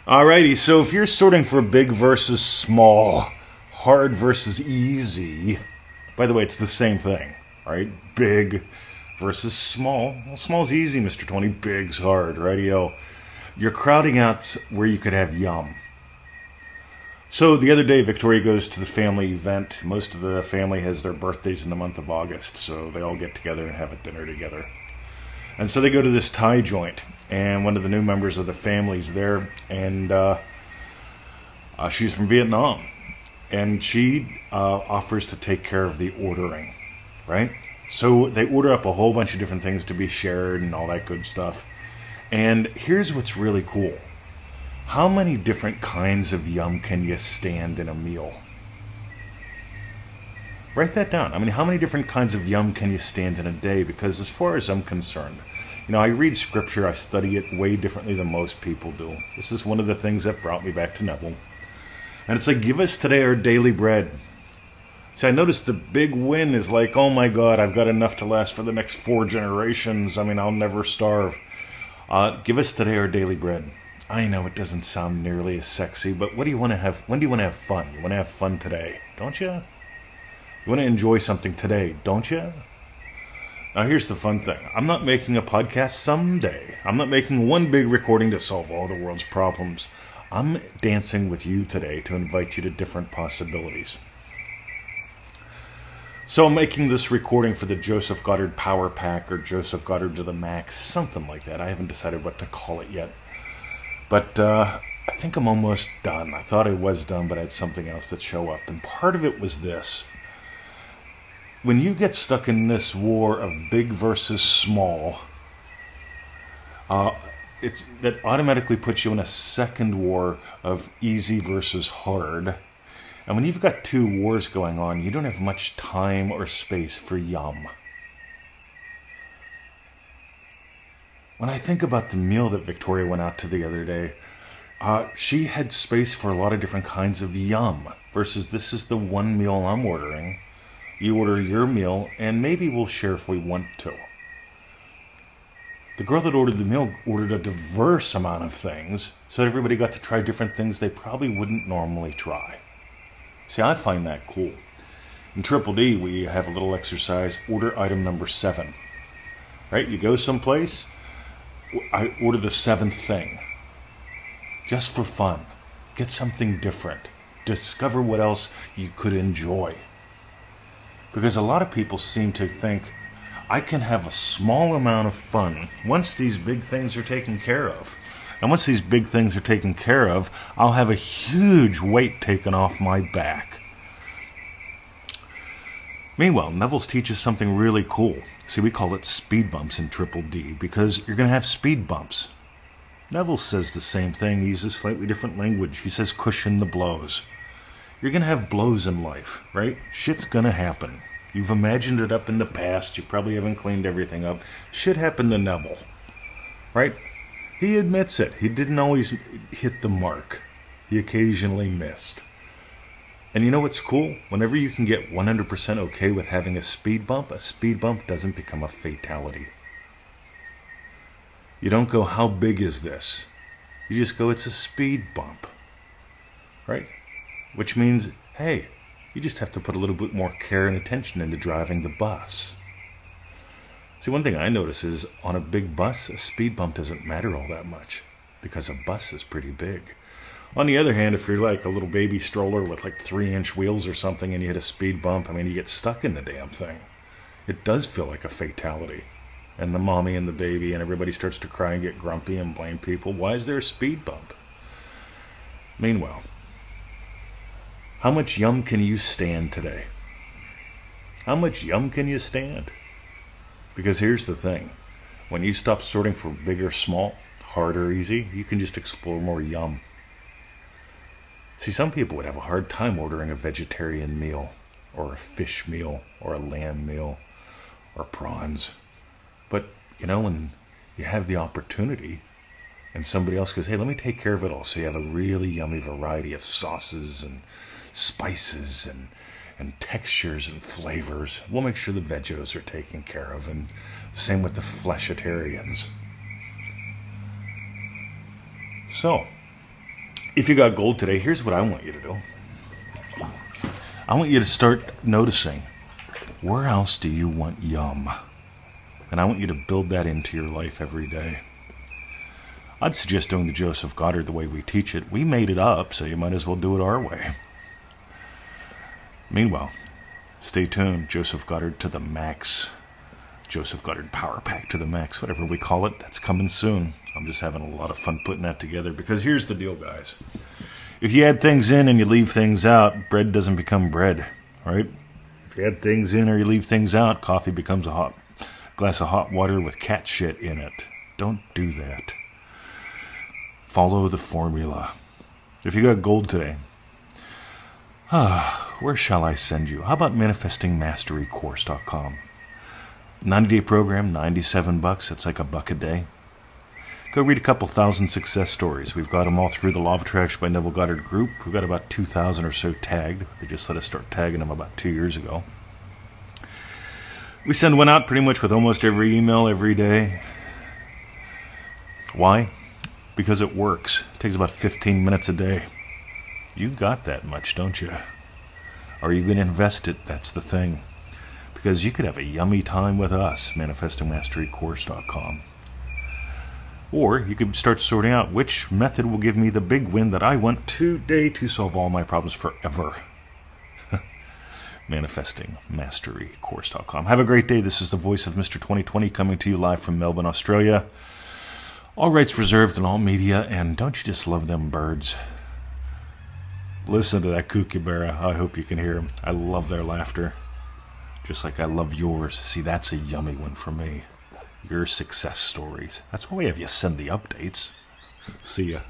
Alrighty, so if you're sorting for big versus small, hard versus easy, by the way, it's the same thing, right? Big versus small. Well, small's easy, Mr. 20. Big's hard, rightio. You're crowding out where you could have yum. So the other day, Victoria goes to the family event. Most of the family has their birthdays in the month of August, so they all get together and have a dinner together. And so they go to this Thai joint, and one of the new members of the family's there, and she's from Vietnam, and she offers to take care of the ordering, right? So they order up a whole bunch of different things to be shared and all that good stuff. And here's what's really cool. How many different kinds of yum can you stand in a meal? Write that down. I mean, how many different kinds of yum can you stand in a day? Because as far as I'm concerned, I read scripture, I study it way differently than most people do. This is one of the things that brought me back to Neville. And it's like, give us today our daily bread. See, I noticed the big win is like, oh my God, I've got enough to last for the next 4 generations. I mean, I'll never starve. Give us today our daily bread. I know it doesn't sound nearly as sexy, but what do you want to have? When do you want to have fun? You want to have fun today, don't you? You want to enjoy something today, don't you? Now here's the fun thing. I'm not making a podcast someday. I'm not making one big recording to solve all the world's problems. I'm dancing with you today to invite you to different possibilities. So I'm making this recording for the Joseph Goddard Power Pack or Joseph Goddard to the Max, something like that. I haven't decided what to call it yet. But I think I'm almost done. I thought I was done, but I had something else that show up. And part of it was this. When you get stuck in this war of big versus small, that automatically puts you in a second war of easy versus hard. And when you've got 2 wars going on, you don't have much time or space for yum. When I think about the meal that Victoria went out to the other day, she had space for a lot of different kinds of yum, versus this is the one meal I'm ordering. You order your meal, and maybe we'll share if we want to. The girl that ordered the meal ordered a diverse amount of things, so that everybody got to try different things they probably wouldn't normally try. See, I find that cool. In Triple D, we have a little exercise, order item number 7. Right? You go someplace, I order the 7th thing. Just for fun. Get something different. Discover what else you could enjoy. Because a lot of people seem to think, I can have a small amount of fun once these big things are taken care of. And once these big things are taken care of, I'll have a huge weight taken off my back. Meanwhile, Neville's teaches something really cool. See, we call it speed bumps in Triple D because you're going to have speed bumps. Neville says the same thing. He uses slightly different language. He says cushion the blows. You're going to have blows in life, right? Shit's going to happen. You've imagined it up in the past. You probably haven't cleaned everything up. Shit happened to Neville, right? He admits it. He didn't always hit the mark. He occasionally missed. And you know what's cool? Whenever you can get 100% okay with having a speed bump doesn't become a fatality. You don't go, how big is this? You just go, it's a speed bump. Right? Which means, hey, you just have to put a little bit more care and attention into driving the bus. See, one thing I notice is on a big bus, a speed bump doesn't matter all that much because a bus is pretty big. On the other hand, if you're like a little baby stroller with like 3-inch wheels or something and you hit a speed bump, I mean, you get stuck in the damn thing. It does feel like a fatality. And the mommy and the baby and everybody starts to cry and get grumpy and blame people. Why is there a speed bump? Meanwhile, how much yum can you stand today? How much yum can you stand? Because here's the thing. When you stop sorting for big or small, hard or easy, you can just explore more yum. See, some people would have a hard time ordering a vegetarian meal, or a fish meal, or a lamb meal, or prawns. But, when you have the opportunity, and somebody else goes, hey, let me take care of it all, so you have a really yummy variety of sauces and spices and textures and flavors. We'll make sure the veggies are taken care of, and same with the fleshitarians. So, If you got gold today, here's what I want you to do. I want you to start noticing, where else do you want yum? And I want you to build that into your life every day. I'd suggest doing the Joseph Goddard the way we teach it. We made it up, so you might as well do it our way. Meanwhile, stay tuned. Joseph Goddard to the max. Joseph Goddard Power Pack to the max, whatever we call it. That's coming soon. I'm just having a lot of fun putting that together, because here's the deal, guys. If you add things in and you leave things out, bread doesn't become bread, right? If you add things in or you leave things out, coffee becomes a hot glass of hot water with cat shit in it. Don't do that. Follow the formula. If you got gold today, where shall I send you? How about manifestingmasterycourse.com? 90-day program, $97. That's like $1 a day. Go read a couple thousand success stories. We've got them all through the Law of Attraction by Neville Goddard group. We've got about 2,000 or so tagged. They just let us start tagging them about 2 years ago. We send one out pretty much with almost every email every day. Why? Because it works. It takes about 15 minutes a day. You got that much, don't you? Are you going to invest it? That's the thing. Because you could have a yummy time with us, manifestingmasterycourse.com. Or you could start sorting out which method will give me the big win that I want today to solve all my problems forever. manifestingmasterycourse.com. Have a great day. This is the voice of Mr. 2020 coming to you live from Melbourne, Australia. All rights reserved in all media, and don't you just love them birds? Listen to that kookaburra. I hope you can hear them. I love their laughter. Just like I love yours. See, that's a yummy one for me. Your success stories. That's why we have you send the updates. See ya.